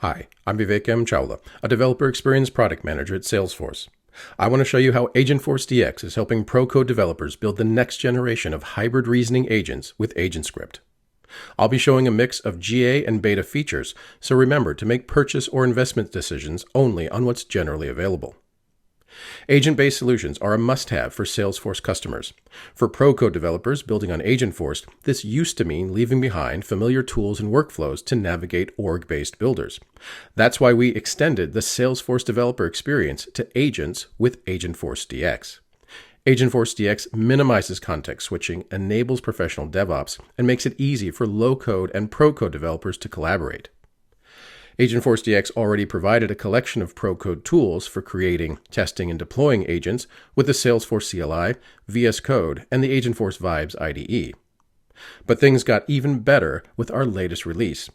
Hi, I'm Vivek M. Chawla, a Developer Experience Product Manager at Salesforce. I want to show you how Agentforce DX is helping pro-code developers build the next generation of hybrid reasoning agents with AgentScript. I'll be showing a mix of GA and beta features, so remember to make purchase or investment decisions only on what's generally available. Agent-based solutions are a must-have for Salesforce customers. For pro-code developers building on Agentforce, this used to mean leaving behind familiar tools and workflows to navigate org-based builders. That's why we extended the Salesforce developer experience to agents with Agentforce DX. Agentforce DX minimizes context switching, enables professional DevOps, and makes it easy for low-code and pro-code developers to collaborate. Agentforce DX already provided a collection of pro-code tools for creating, testing, and deploying agents with the Salesforce CLI, VS Code, and the Agentforce Vibes IDE. But things got even better with our latest release.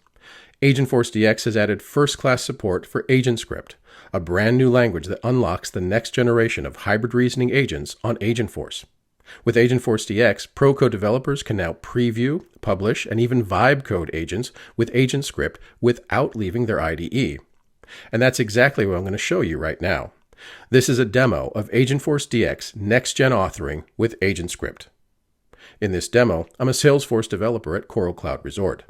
Agentforce DX has added first-class support for AgentScript, a brand new language that unlocks the next generation of hybrid reasoning agents on Agentforce. With Agentforce DX, pro-code developers can now preview, publish, and even vibe code agents with AgentScript without leaving their IDE. And that's exactly what I'm going to show you right now. This is a demo of Agentforce DX next-gen authoring with AgentScript. In this demo, I'm a Salesforce developer at Coral Cloud Resort.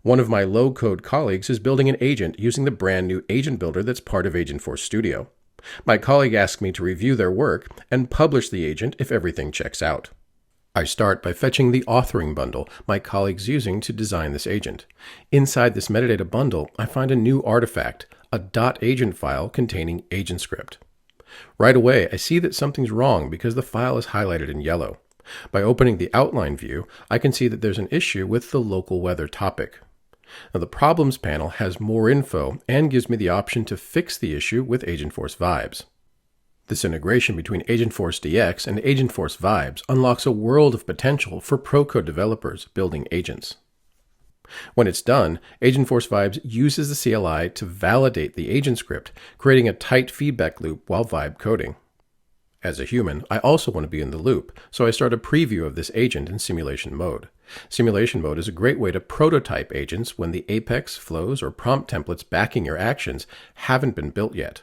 One of my low-code colleagues is building an agent using the brand new agent builder that's part of Agentforce Studio. My colleague asked me to review their work and publish the agent if everything checks out. I start by fetching the authoring bundle my colleague's using to design this agent. Inside this metadata bundle, I find a new artifact, a .agent file containing AgentScript. Right away, I see that something's wrong because the file is highlighted in yellow. By opening the outline view, I can see that there's an issue with the local weather topic. Now, the Problems panel has more info and gives me the option to fix the issue with Agentforce Vibes. This integration between Agentforce DX and Agentforce Vibes unlocks a world of potential for pro-code developers building agents. When it's done, Agentforce Vibes uses the CLI to validate the AgentScript, creating a tight feedback loop while vibe coding. As a human, I also want to be in the loop, so I start a preview of this agent in simulation mode. Simulation mode is a great way to prototype agents when the apex, flows, or prompt templates backing your actions haven't been built yet.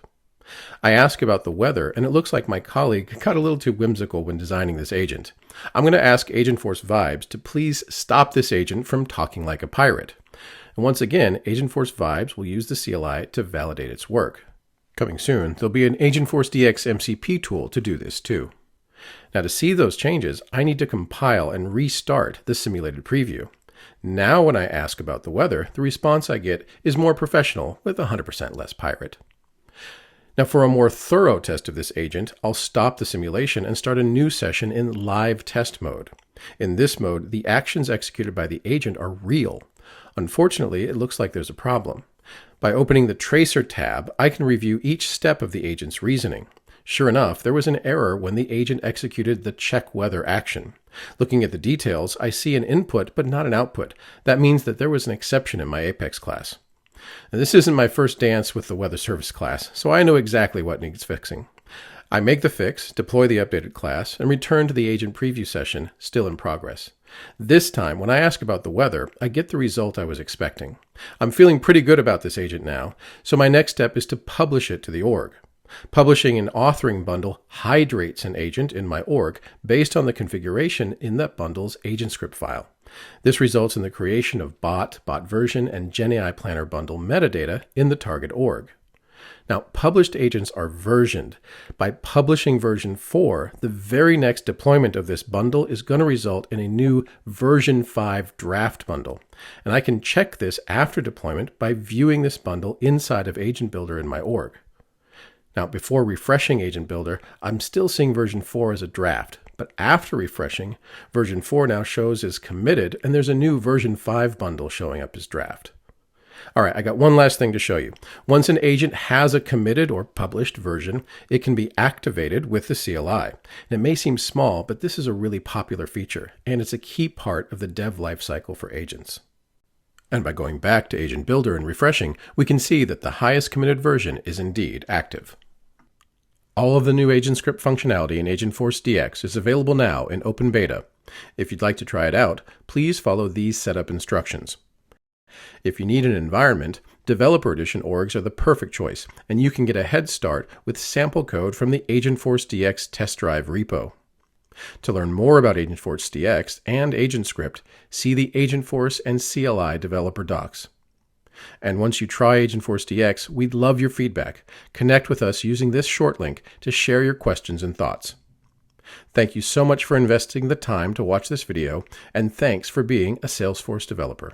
I ask about the weather, and it looks like my colleague got a little too whimsical when designing this agent. I'm going to ask Agentforce Vibes to please stop this agent from talking like a pirate. And once again, Agentforce Vibes will use the CLI to validate its work. Coming soon, there'll be an Agentforce DX MCP tool to do this too. Now, to see those changes, I need to compile and restart the simulated preview. Now when I ask about the weather, the response I get is more professional with 100% less pirate. Now, for a more thorough test of this agent, I'll stop the simulation and start a new session in live test mode. In this mode, the actions executed by the agent are real. Unfortunately, it looks like there's a problem. By opening the Tracer tab, I can review each step of the agent's reasoning. Sure enough, there was an error when the agent executed the check weather action. Looking at the details, I see an input but not an output. That means that there was an exception in my Apex class. Now, this isn't my first dance with the weather service class, so I know exactly what needs fixing. I make the fix, deploy the updated class, and return to the agent preview session, still in progress. This time, when I ask about the weather, I get the result I was expecting. I'm feeling pretty good about this agent now, so my next step is to publish it to the org. Publishing an authoring bundle hydrates an agent in my org based on the configuration in that bundle's AgentScript file. This results in the creation of bot version, and GenAI Planner bundle metadata in the target org. Now, published agents are versioned. By publishing version 4, the very next deployment of this bundle is going to result in a new version 5 draft bundle. And I can check this after deployment by viewing this bundle inside of Agent Builder in my org. Now, before refreshing Agent Builder, I'm still seeing version 4 as a draft. But after refreshing, version 4 now shows as committed, and there's a new version 5 bundle showing up as draft. All right, I got one last thing to show you. Once an agent has a committed or published version, it can be activated with the CLI. And it may seem small, but this is a really popular feature, and it's a key part of the dev lifecycle for agents. And by going back to Agent Builder and refreshing, we can see that the highest committed version is indeed active. All of the new AgentScript functionality in Agentforce DX is available now in open beta. If you'd like to try it out, please follow these setup instructions. If you need an environment, Developer Edition orgs are the perfect choice, and you can get a head start with sample code from the Agentforce DX test drive repo. To learn more about Agentforce DX and AgentScript, see the Agentforce and CLI developer docs. And once you try Agentforce DX, we'd love your feedback. Connect with us using this short link to share your questions and thoughts. Thank you so much for investing the time to watch this video, and thanks for being a Salesforce developer.